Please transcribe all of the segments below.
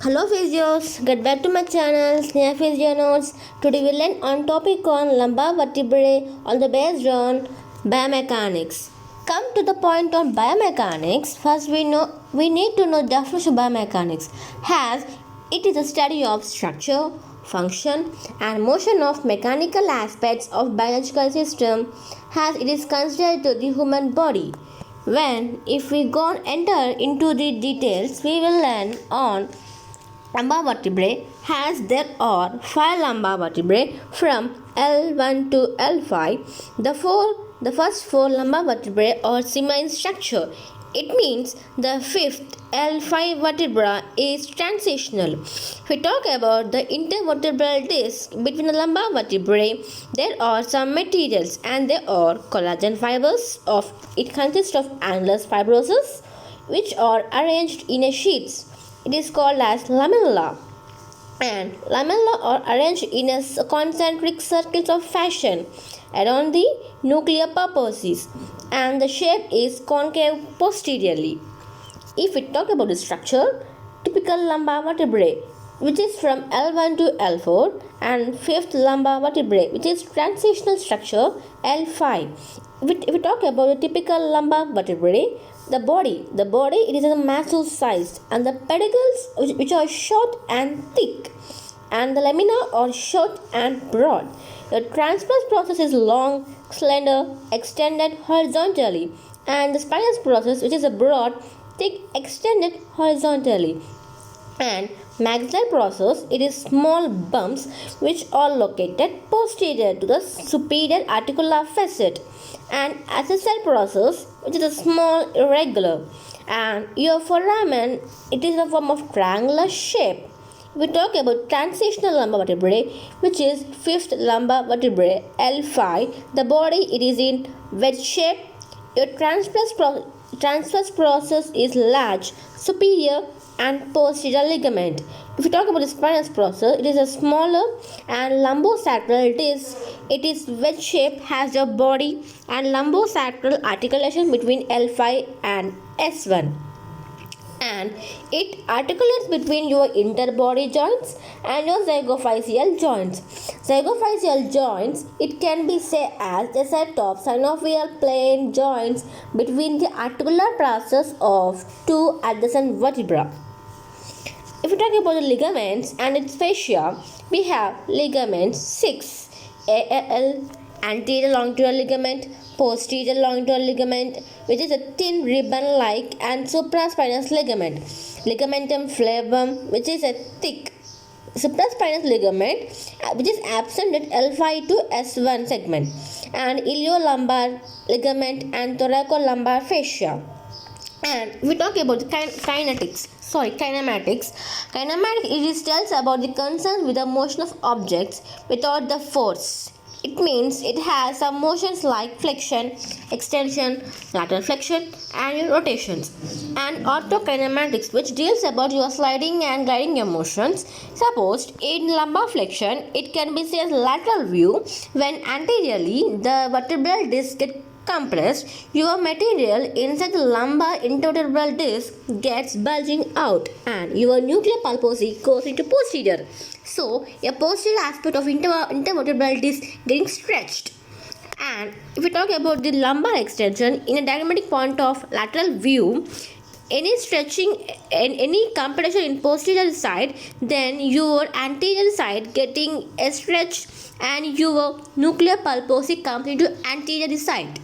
Hello physios, get back to my channel Sneha Physio Notes. Today we learn on topic on lumbar vertebrae on the based on biomechanics. Come to the point on biomechanics. First we need to know definition of biomechanics as it is a study of structure, function and motion of mechanical aspects of biological system as it is considered to the human body. If we go enter into the details, we will learn on lumbar vertebrae has there are 5 lumbar vertebrae from L1 to L5. The first 4 lumbar vertebrae are similar in structure. It means the fifth L5 vertebra is transitional. If we talk about the intervertebral disc between the lumbar vertebrae, there are some materials and there are collagen fibers. It consists of annulus fibrosus which are arranged in a sheets. It is called as lamella, and lamella are arranged in a concentric circles of fashion around the nuclear purposes, and the shape is concave posteriorly. If we talk about the structure, typical lumbar vertebrae which is from L1 to L4 and fifth lumbar vertebrae which is transitional structure L5. If we talk about the typical lumbar vertebrae, the body it is a massive size, and the pedicles which are short and thick, and the lamina are short and broad. The transverse process is long, slender, extended horizontally, and the spinous process which is a broad, thick, extended horizontally. And maxillary process, it is small bumps which are located posterior to the superior articular facet, and accessory process which is a small irregular, and your foramen it is a form of triangular shape. We talk about transitional lumbar vertebrae which is fifth lumbar vertebrae L5. The body it is in wedge shape. Your transverse process is large, superior and posterior ligament. If we talk about the spinous process, it is a smaller and lumbosacral disc. It is wedge shape, has your body and lumbosacral articulation between L5 and S1, and it articulates between your interbody joints and your zygophysial joints. Zygophysial joints, it can be said as a set of synovial plane joints between the articular process of two adjacent vertebrae. If we talk about the ligaments and its fascia, we have ligaments 6, AL, anterior longitudinal ligament, posterior longitudinal ligament, which is a thin ribbon-like, and supraspinous ligament, ligamentum flavum, which is a thick supraspinous ligament, which is absent at L5 to S1 segment, and iliolumbar ligament and thoracolumbar fascia. And we talk about the kinematics. It tells about the concern with the motion of objects without the force. It means it has some motions like flexion, extension, lateral flexion, and rotations. And orthokinematics, which deals about your sliding and gliding your motions. Suppose in lumbar flexion, it can be seen as lateral view when anteriorly the vertebral disc gets compressed, your material inside the lumbar intervertebral disc gets bulging out and your nuclear pulposi goes into posterior. So, a posterior aspect of intervertebral disc getting stretched. And if we talk about the lumbar extension in a diagrammatic point of lateral view, any stretching and any compression in posterior side, then your anterior side getting stretched and your nuclear pulposi comes into anterior side.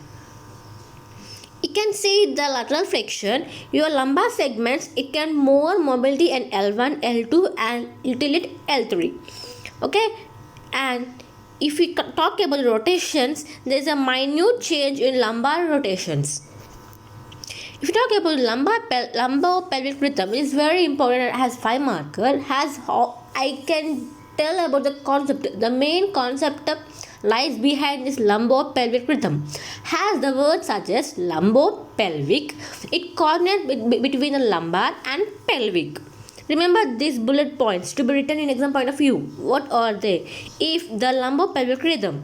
You can see the lateral flexion, your lumbar segments, it can more mobility in L1, L2 and little it L3. Okay, and if we talk about rotations, there is a minute change in lumbar rotations. If you talk about lumbo-pelvic rhythm, it is very important. It has 5 markers. I can tell about the concept. The main concept lies behind this lumbo-pelvic rhythm. As the word suggests, lumbo-pelvic, it coordinates between the lumbar and pelvic. Remember these bullet points to be written in exam point of view. What are they? If the lumbo-pelvic rhythm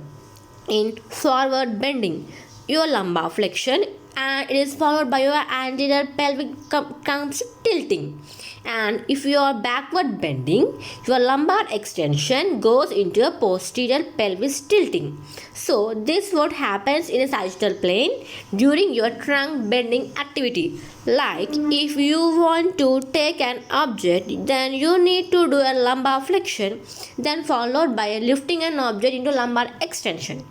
in forward bending, your lumbar flexion and it is followed by your anterior pelvic comes tilting. And if you are backward bending, your lumbar extension goes into a posterior pelvis tilting. So this what happens in a sagittal plane during your trunk bending activity. Like if you want to take an object, then you need to do a lumbar flexion, then followed by lifting an object into lumbar extension.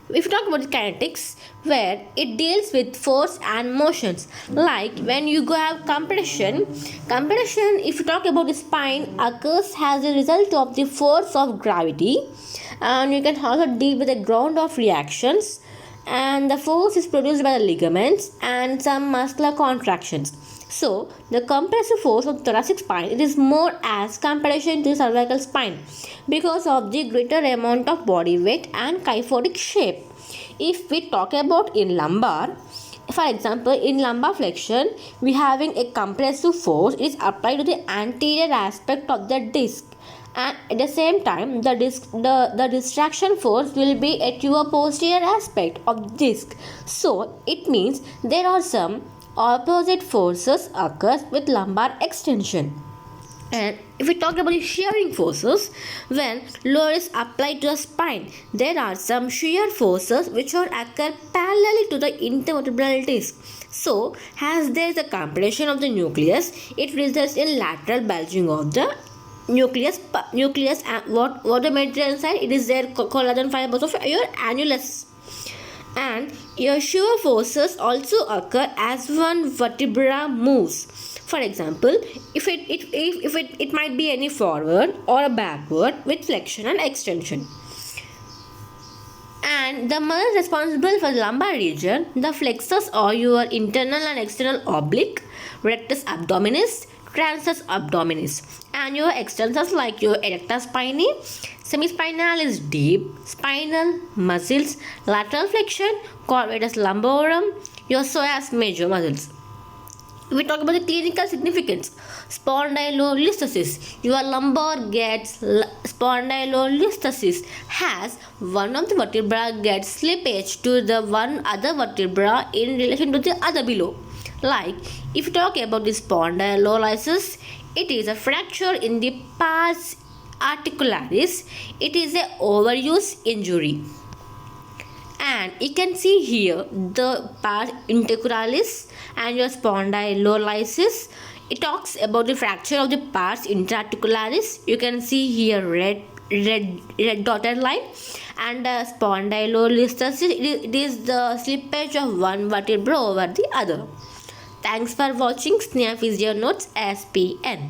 If you talk about the kinetics, where it deals with force and motions, like when you go have compression, if you talk about the spine, occurs as a result of the force of gravity, and you can also deal with the ground of reactions, and the force is produced by the ligaments and some muscular contractions. So the compressive force of thoracic spine, it is more as comparison to cervical spine because of the greater amount of body weight and kyphotic shape. If we talk about in lumbar, for example, in lumbar flexion, we having a compressive force is applied to the anterior aspect of the disc, and at the same time the distraction force will be at your posterior aspect of the disc. So it means there are some opposite forces occurs with lumbar extension. And if we talk about the shearing forces, when load is applied to the spine, there are some shear forces which are occur parallel to the intervertebral disc. So as there is a compression of the nucleus, it results in lateral bulging of the nucleus, and what the material inside, it is there collagen fibers of your annulus. And your shear forces also occur as one vertebra moves. For example, if it might be any forward or a backward with flexion and extension. And the muscles responsible for the lumbar region, the flexors are your internal and external oblique, rectus abdominis, transverse abdominis, and your extensors like your erector spinae, semispinalis deep, spinal muscles, lateral flexion, corvatus lumborum, your psoas major muscles. We talk about the clinical significance. Spondylolisthesis. Your lumbar gets spondylolisthesis has one of the vertebra gets slippage to the one other vertebra in relation to the other below. Like if you talk about the spondylolysis, it is a fracture in the pars articularis. It is a overuse injury. And you can see here the pars intercalaris and your spondylolysis. It talks about the fracture of the pars interarticularis. You can see here red dotted line. And spondylolisthesis, it is the slippage of one vertebra over the other. Thanks for watching Sneha Physio Notes SPN.